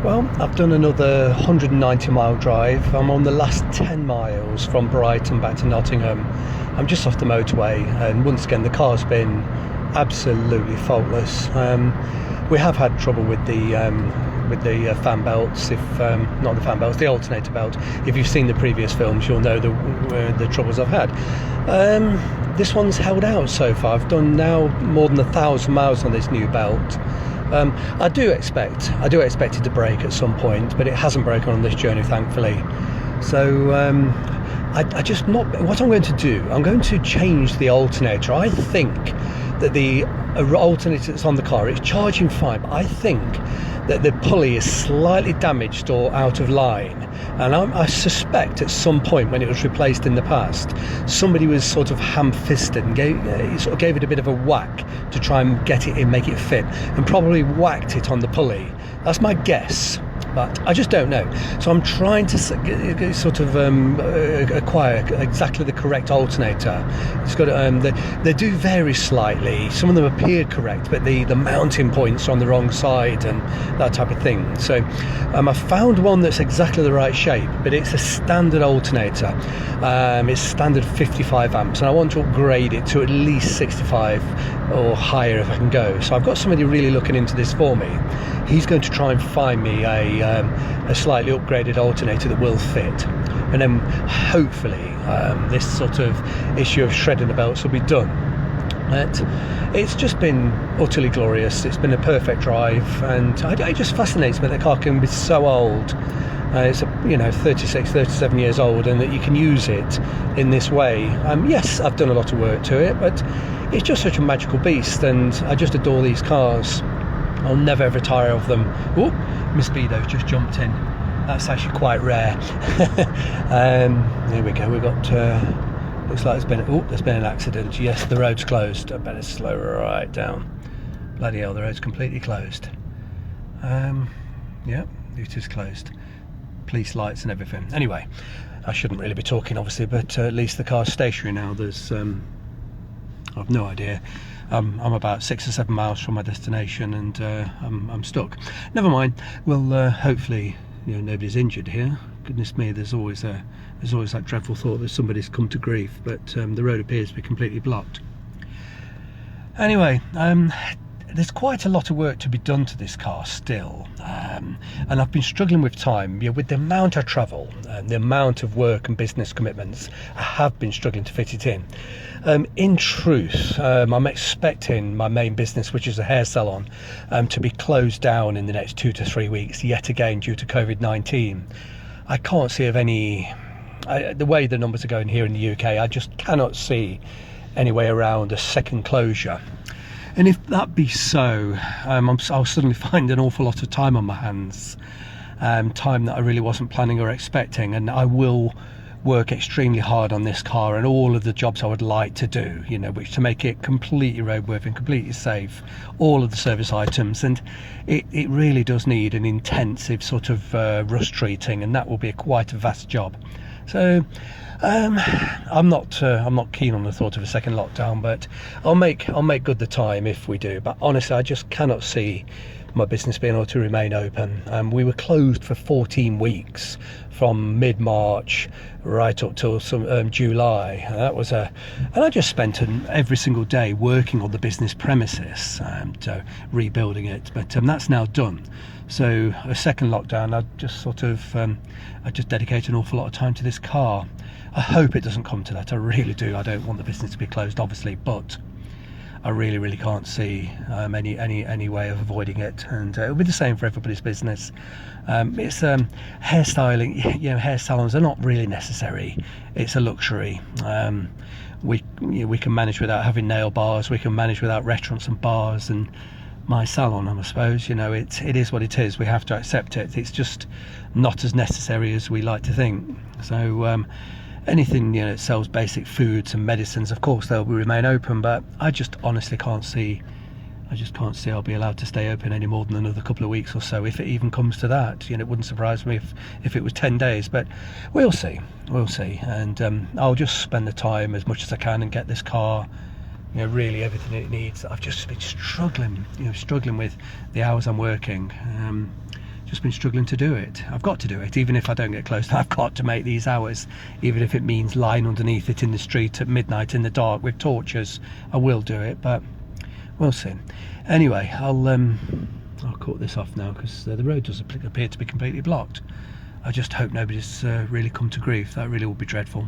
Well, I've done another 190-mile drive. I'm on the last 10 miles from Brighton back to Nottingham. I'm just off the motorway, and once again the car's been absolutely faultless. We have had trouble with the fan belts, not the fan belts, the alternator belt. If you've seen the previous films, you'll know the troubles I've had. This one's held out so far. I've done now more than 1,000 miles on this new belt. I do expect it to break at some point, but it hasn't broken on this journey, thankfully. So what I'm going to do, I'm going to change the alternator. I think that the alternator that's on the car, it's charging fine, but I think that the pulley is slightly damaged or out of line, and I suspect at some point when it was replaced in the past, somebody was sort of ham-fisted and gave it a bit of a whack to try and get it in, make it fit, and probably whacked it on the pulley. That's my guess, but I just don't know. So I'm trying to sort of acquire exactly the correct alternator. It's got they do vary slightly. Some of them appear correct, but the mounting points are on the wrong side and that type of thing. So I found one that's exactly the right shape, but it's a standard alternator. It's standard 55 amps, and I want to upgrade it to at least 65 or higher if I can go. So I've got somebody really looking into this for me. He's going to try and find me a slightly upgraded alternator that will fit, and then hopefully this sort of issue of shredding the belts will be done. It's just been utterly glorious. It's been a perfect drive, and it just fascinates me that the car can be so old. It's 36, 37 years old, and that you can use it in this way. Yes, I've done a lot of work to it, but it's just such a magical beast, and I just adore these cars. I'll never ever tire of them. Oh, Miss Speedo's just jumped in. That's actually quite rare. Here we go. We've got. Looks like there's been an accident. Yes, the road's closed. I better slow right down. Bloody hell, the road's completely closed. Yeah, it is closed. Police lights and everything. Anyway, I shouldn't really be talking, obviously, but at least the car's stationary now. There's, I've no idea. I'm about 6 or 7 miles from my destination, and I'm stuck. Never mind. Well, hopefully, nobody's injured here. Goodness me, there's always that dreadful thought that somebody's come to grief, but the road appears to be completely blocked. Anyway, there's quite a lot of work to be done to this car still, and I've been struggling with time. With the amount I travel and the amount of work and business commitments, I have been struggling to fit it in. In truth, I'm expecting my main business, which is a hair salon, to be closed down in the next 2 to 3 weeks, yet again due to COVID-19. I can't see of any, the way the numbers are going here in the UK, I just cannot see any way around a second closure. And if that be so, I'll suddenly find an awful lot of time on my hands, time that I really wasn't planning or expecting, and I will work extremely hard on this car and all of the jobs I would like to do, which to make it completely roadworthy and completely safe, all of the service items, and it really does need an intensive sort of rust treating, and that will be quite a vast job. So I'm not keen on the thought of a second lockdown, but I'll make good the time if we do. But honestly, I just cannot see my business being able to remain open. We were closed for 14 weeks from mid-March right up till some July. And I just spent every single day working on the business premises and rebuilding it. But that's now done. So a second lockdown, I just dedicate an awful lot of time to this car. I hope it doesn't come to that. I really do. I don't want the business to be closed, obviously, but I really can't see any way of avoiding it, and it'll be the same for everybody's business. It's hairstyling. Hair salons are not really necessary. It's a luxury. We can manage without having nail bars. We can manage without restaurants and bars. And my salon, I suppose, it is what it is. We have to accept it. It's just not as necessary as we like to think. So anything that sells basic foods and medicines, of course they'll remain open, but I just honestly can't see I'll be allowed to stay open any more than another couple of weeks or so, if it even comes to that. It wouldn't surprise me if it was 10 days, but we'll see, and I'll just spend the time as much as I can and get this car really everything it needs. I've just been struggling with the hours I'm working. just been struggling to do it. I've got to do it, even if I don't get close. I've got to make these hours, even if it means lying underneath it in the street at midnight in the dark with torches. I will do it, but we'll see. Anyway, I'll cut this off now, because the road does appear to be completely blocked. I just hope nobody's really come to grief. That really would be dreadful.